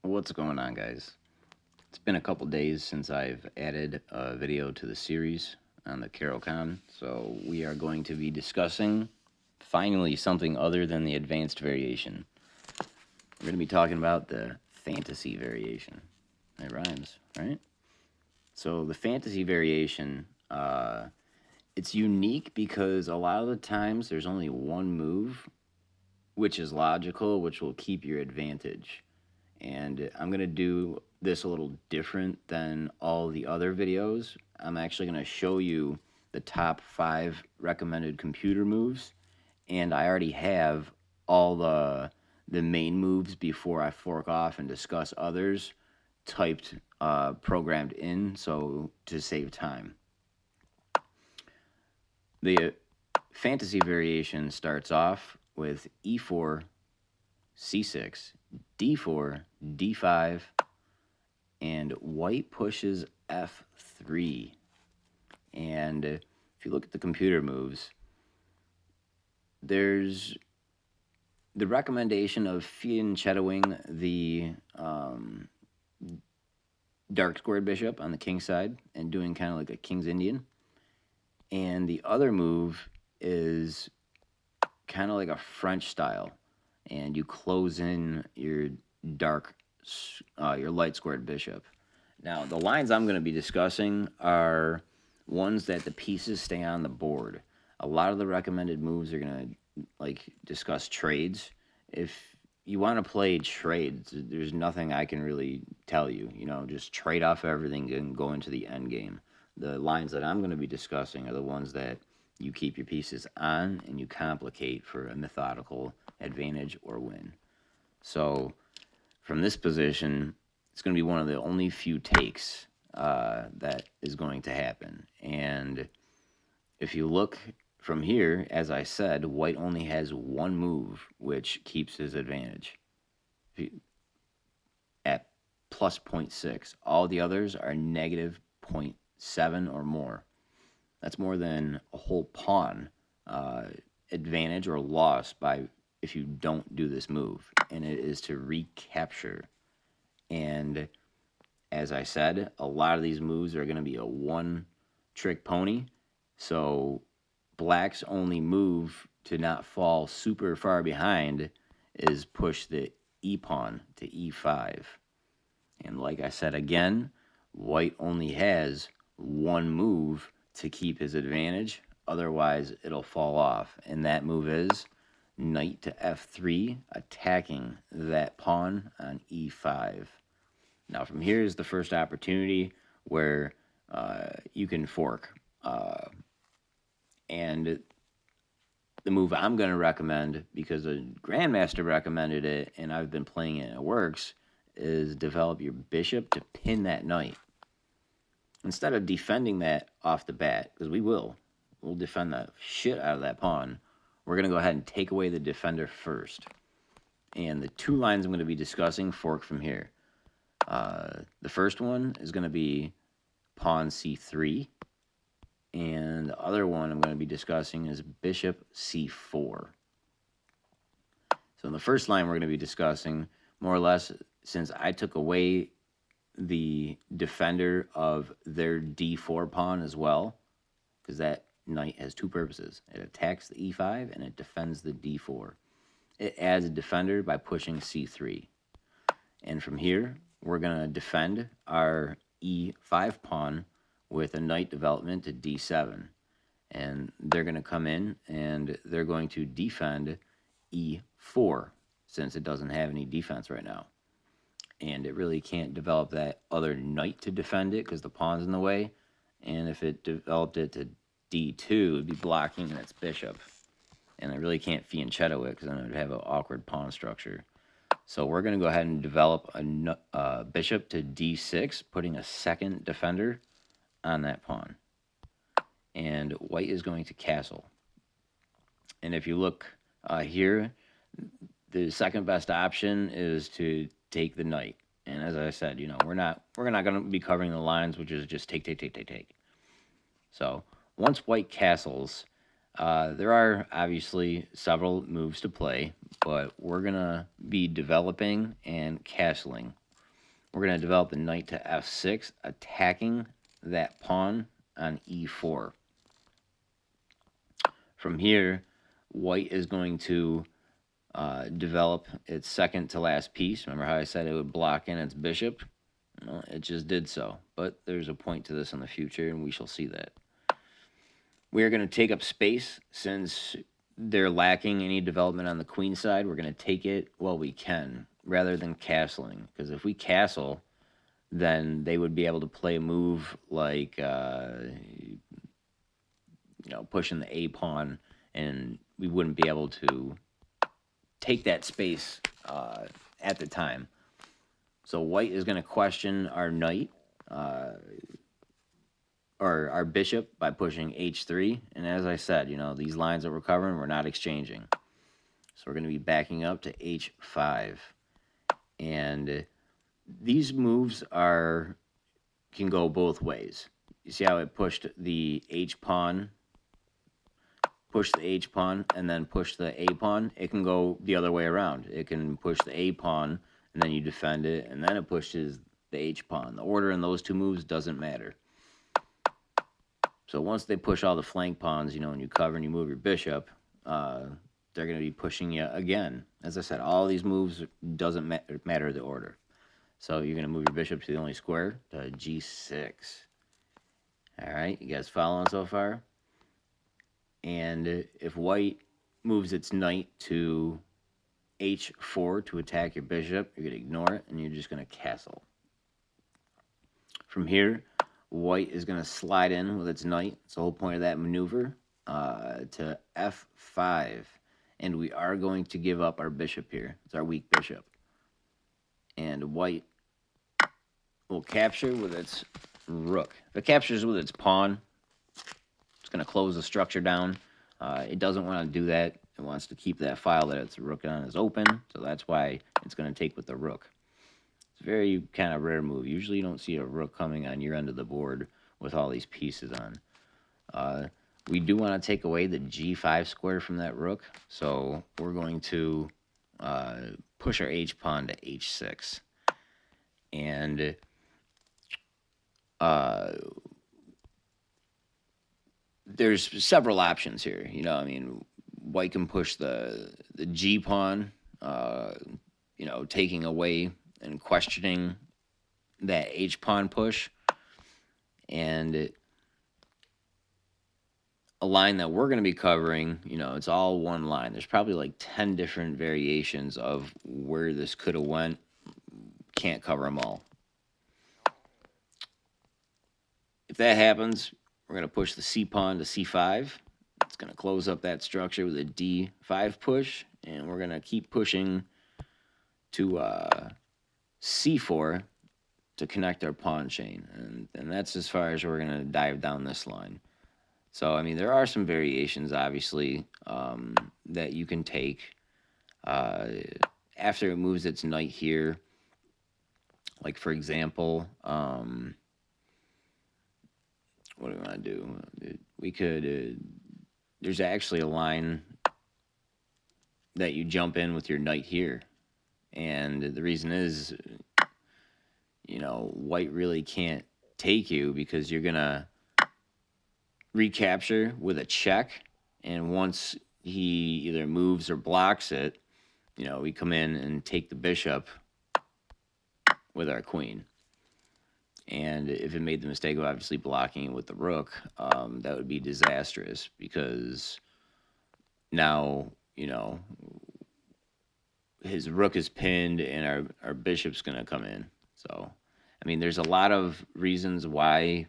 What's going on, guys? It's been a couple days since I've added a video to the series on the Caro-Kann, so we are going to be discussing finally something other than the advanced variation. We're going to be talking about the fantasy variation. It rhymes, right? So the fantasy variation, it's unique because a lot of the times there's only one move, which is logical, which will keep your advantage. And I'm going to do this a little different than all the other videos. I'm actually going to show you the top 5 recommended computer moves, and I already have all the main moves before I fork off and discuss others typed programmed in, so to save time. The fantasy variation starts off with e4, c6, d4, d5, and white pushes f3. And if you look at the computer moves, there's the recommendation of fianchettoing the dark squared bishop on the king side and doing kind of like a king's Indian. And the other move is kind of like a French style, and you close in your your light squared bishop. Now, the lines I'm going to be discussing are ones that the pieces stay on the board. A lot of the recommended moves are going to discuss trades. If you want to play trades, there's nothing I can really tell you. Just trade off everything and go into the end game. The lines that I'm going to be discussing are the ones that you keep your pieces on and you complicate for a methodical advantage or win. So from this position, it's going to be one of the only few takes that is going to happen. And if you look from here, as I said, white only has one move, which keeps his advantage at plus 0.6. All the others are negative 0.7 or more. That's more than a whole pawn advantage or loss by if you don't do this move, and it is to recapture. And as I said, a lot of these moves are going to be a one-trick pony, so black's only move to not fall super far behind is push the e-pawn to e5. And like I said again, white only has one move to keep his advantage, otherwise it'll fall off, and that move is knight to f3, attacking that pawn on e5. Now from here is the first opportunity where you can fork. And the move I'm going to recommend, because a grandmaster recommended it and I've been playing it and it works, is develop your bishop to pin that knight. Instead of defending that off the bat, because we'll defend the shit out of that pawn, we're going to go ahead and take away the defender first. And the two lines I'm going to be discussing fork from here. The first one is going to be pawn c3, and the other one I'm going to be discussing is bishop c4. So in the first line we're going to be discussing, more or less, since I took away the defender of their d4 pawn as well, because that knight has two purposes. It attacks the e5 and it defends the d4. It adds a defender by pushing c3. And from here, we're going to defend our e5 pawn with a knight development to d7. And they're going to come in and they're going to defend e4, since it doesn't have any defense right now. And it really can't develop that other knight to defend it because the pawn's in the way. And if it developed it to d2, it would be blocking its bishop. And I really can't fianchetto it because then it would have an awkward pawn structure. So we're going to go ahead and develop a bishop to d6, putting a second defender on that pawn. And white is going to castle. And if you look here, the second best option is to take the knight. And as I said, we're not going to be covering the lines, which is just take. So once white castles, there are obviously several moves to play, but we're going to be developing and castling we're going to develop the knight to f6, attacking that pawn on e4. From here, white is going to develop its second to last piece. Remember how I said it would block in its bishop? Well, it just did so. But there's a point to this in the future, and we shall see that. We are going to take up space since they're lacking any development on the queen side. We're going to take it while we can, rather than castling. Because if we castle, then they would be able to play a move like, pushing the A pawn, and we wouldn't be able to take that space at the time. So white is going to question our knight, or our bishop, by pushing h3. And as I said, these lines that we're covering, we're not exchanging. So we're going to be backing up to h5. And these moves can go both ways. You see how it pushed the h pawn, push the h pawn, and then push the a pawn? It can go the other way around. It can push the a pawn, and then you defend it, and then it pushes the h pawn. The order in those two moves doesn't matter. So once they push all the flank pawns, and you cover and you move your bishop, they're going to be pushing you again. As I said, all these moves doesn't matter the order. So you're going to move your bishop to the only square, to g6. All right, you guys following so far? And if white moves its knight to h4 to attack your bishop, you're going to ignore it, and you're just going to castle. From here, white is going to slide in with its knight. It's the whole point of that maneuver, to f5. And we are going to give up our bishop here. It's our weak bishop. And white will capture with its rook. If it captures with its pawn, it's going to close the structure down. It doesn't want to do that. It wants to keep that file that its rook on is open. So that's why it's going to take with the rook. It's a very kind of rare move. Usually you don't see a rook coming on your end of the board with all these pieces on. We do want to take away the g5 square from that rook. So we're going to push our h-pawn to h6. And there's several options here. White can push the g-pawn, taking away and questioning that h-pawn push. And a line that we're going to be covering, it's all one line. There's probably like 10 different variations of where this could have went. Can't cover them all. If that happens, we're going to push the c-pawn to c5. It's going to close up that structure with a d5 push, and we're going to keep pushing to c4 to connect our pawn chain. And that's as far as we're going to dive down this line. So, there are some variations, obviously, that you can take after it moves its knight here. Like, for example, what do we want to do? We could, there's actually a line that you jump in with your knight here. And the reason is, white really can't take you because you're going to recapture with a check. And once he either moves or blocks it, we come in and take the bishop with our queen. And if it made the mistake of obviously blocking it with the rook, that would be disastrous because now, his rook is pinned and our bishop's going to come in. So, there's a lot of reasons why,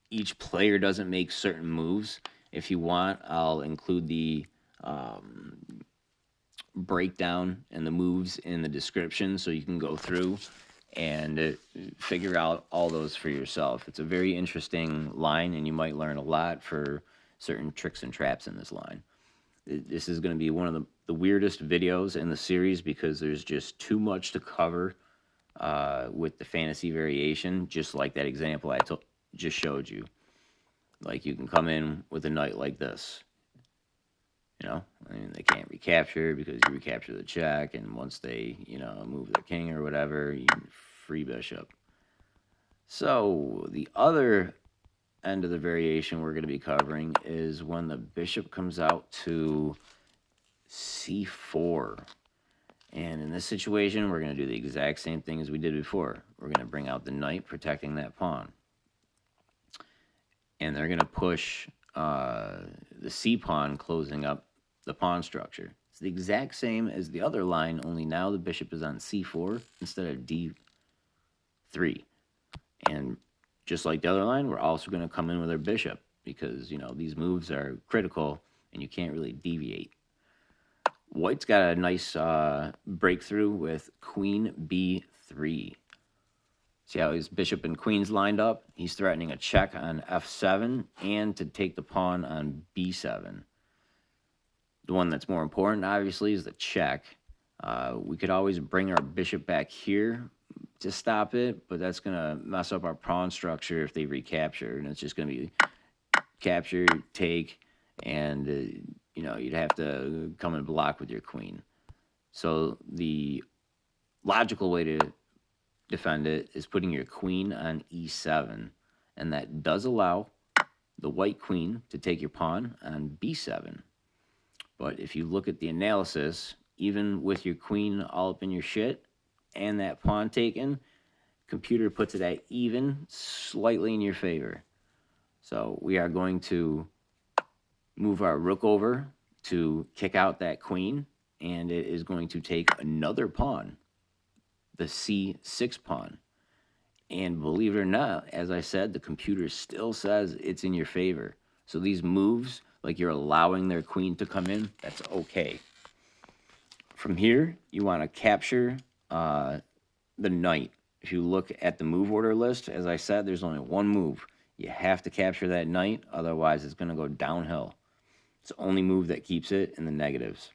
each player doesn't make certain moves. If you want, I'll include the breakdown and the moves in the description so you can go through and figure out all those for yourself. It's a very interesting line, and you might learn a lot for certain tricks and traps in this line. This is going to be one of the weirdest videos in the series because there's just too much to cover with the fantasy variation, just like that example I just showed you. Like, you can come in with a knight like this. You know, I mean, they can't recapture because you recapture the check, and once they, move their king or whatever, you free bishop. So the other end of the variation we're going to be covering is when the bishop comes out to c4. And in this situation, we're going to do the exact same thing as we did before. We're going to bring out the knight, protecting that pawn. And they're going to push the c pawn, closing up the pawn structure. It's the exact same as the other line, only now the bishop is on c4 instead of d3. And just like the other line, we're also going to come in with our bishop because, these moves are critical and you can't really deviate. White's got a nice breakthrough with queen b3. See how his bishop and queen's lined up? He's threatening a check on f7 and to take the pawn on b7. The one that's more important, obviously, is the check. We could always bring our bishop back here to stop it, but that's going to mess up our pawn structure if they recapture, and it's just going to be capture, take, and you'd have to come and block with your queen. So the logical way to defend it is putting your queen on e7, and that does allow the white queen to take your pawn on b7. But if you look at the analysis, even with your queen all up in your shit and that pawn taken, computer puts it at even, slightly in your favor. So we are going to move our rook over to kick out that queen, and it is going to take another pawn, the c6 pawn. And believe it or not, as I said, the computer still says it's in your favor. So these moves, like you're allowing their queen to come in, that's okay. From here, you want to capture the knight. If you look at the move order list, as I said, there's only one move. You have to capture that knight, otherwise it's going to go downhill. It's the only move that keeps it in the negatives.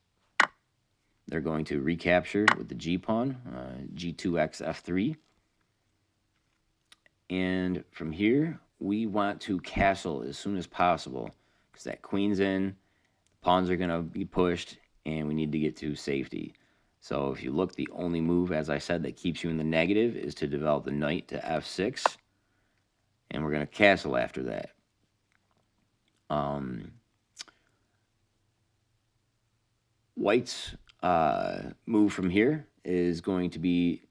They're going to recapture with the g-pawn, g2x f3. And from here, we want to castle as soon as possible because that queen's in, pawns are going to be pushed, and we need to get to safety. So if you look, the only move, as I said, that keeps you in the negative is to develop the knight to f6, and we're going to castle after that. White's move from here is going to be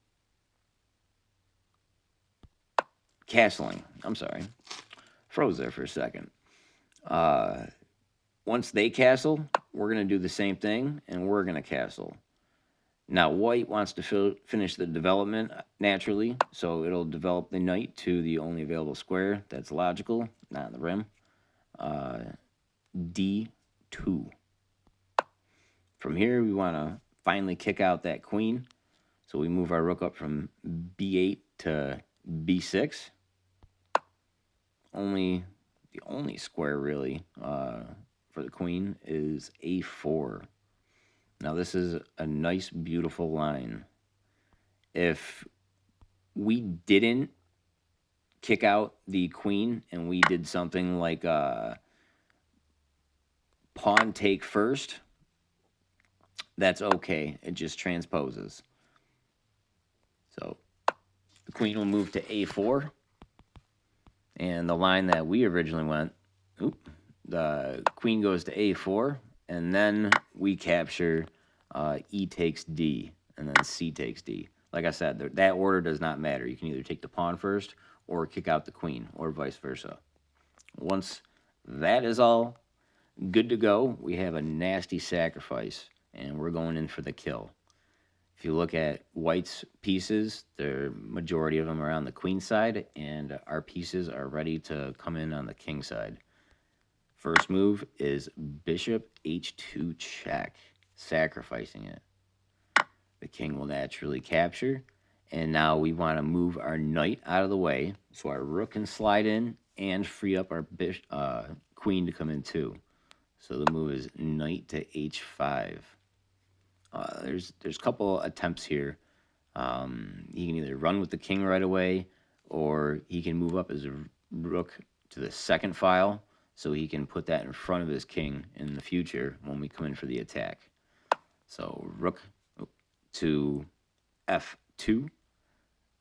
castling. I'm sorry. Froze there for a second. Once they castle, we're going to do the same thing, and we're going to castle. Now, white wants to finish the development naturally, so it'll develop the knight to the only available square. That's logical, not in the rim. d2. From here, we want to finally kick out that queen. So we move our rook up from b8 to b6. The only square, really, for the queen is a4. Now, this is a nice, beautiful line. If we didn't kick out the queen and we did something like pawn take first, that's okay. It just transposes. So the queen will move to a4. And the line that we originally went, the queen goes to a4, and then we capture e takes d, and then c takes d. Like I said, that order does not matter. You can either take the pawn first or kick out the queen, or vice versa. Once that is all good to go, we have a nasty sacrifice, and we're going in for the kill. If you look at white's pieces, the majority of them are on the queen side, and our pieces are ready to come in on the king side. First move is bishop h2 check, sacrificing it. The king will naturally capture, and now we want to move our knight out of the way so our rook can slide in and free up our queen to come in too. So the move is knight to h5. There's a couple attempts here. He can either run with the king right away, or he can move up his rook to the second file. so he can put that in front of his king in the future when we come in for the attack. So rook to f2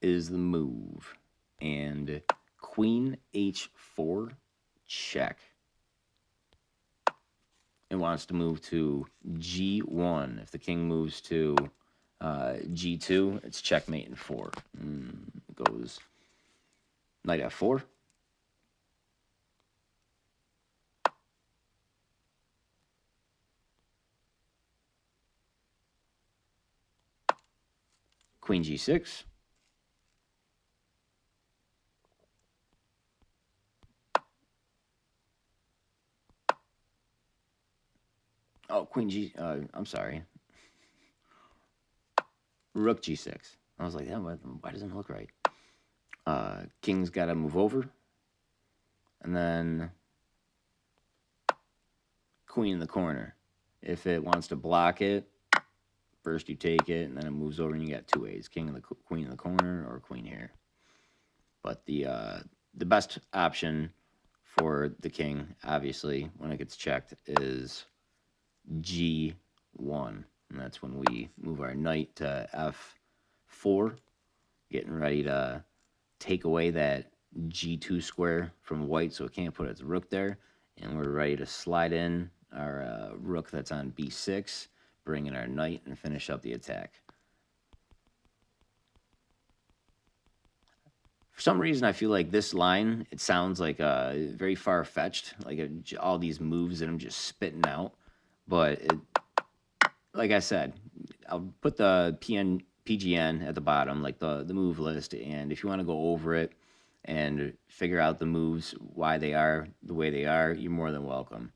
is the move, and queen h4 check. It wants to move to g1. If the king moves to g2, it's checkmate in 4. It goes knight f4. Queen g6. Oh, queen g. I'm sorry. Rook g6. I was like, yeah, why doesn't it look right? King's got to move over. And then queen in the corner. If it wants to block it, first you take it, and then it moves over, and you got 2 ways: king and the queen in the corner, or queen here. But the best option for the king, obviously, when it gets checked, is g1, and that's when we move our knight to f4, getting ready to take away that g2 square from white, so it can't put its rook there, and we're ready to slide in our rook that's on b6, bring in our knight, and finish up the attack. For some reason, I feel like this line, it sounds like very far-fetched, like all these moves that I'm just spitting out. But like I said, I'll put the PGN at the bottom, like the move list, and if you want to go over it and figure out the moves, why they are the way they are, you're more than welcome.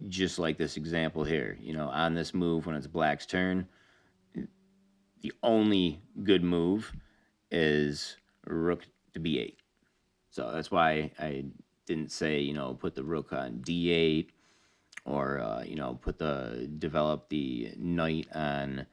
Just like this example here, on this move, when it's black's turn, the only good move is rook to b8. So that's why I didn't say, put the rook on d8, or develop the knight on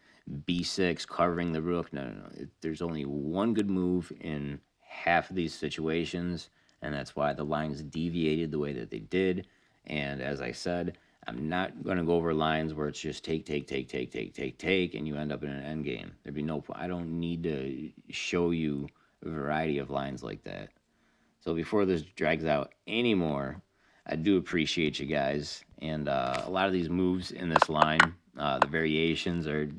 b6, covering the rook. No. There's only one good move in half of these situations, and that's why the lines deviated the way that they did. And as I said, I'm not going to go over lines where it's just take, and you end up in an end game. There'd be no point. I don't need to show you a variety of lines like that. So before this drags out anymore, I do appreciate you guys. And a lot of these moves in this line, the variations are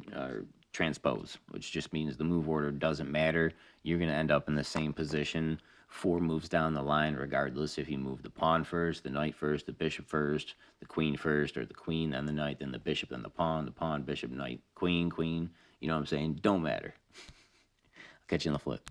transpose, which just means the move order doesn't matter. You're going to end up in the same position 4 moves down the line, regardless if you move the pawn first, the knight first, the bishop first, the queen first, or the queen, then the knight, then the bishop, then the pawn, bishop, knight, queen, queen. You know what I'm saying? Don't matter. I'll catch you in the flip.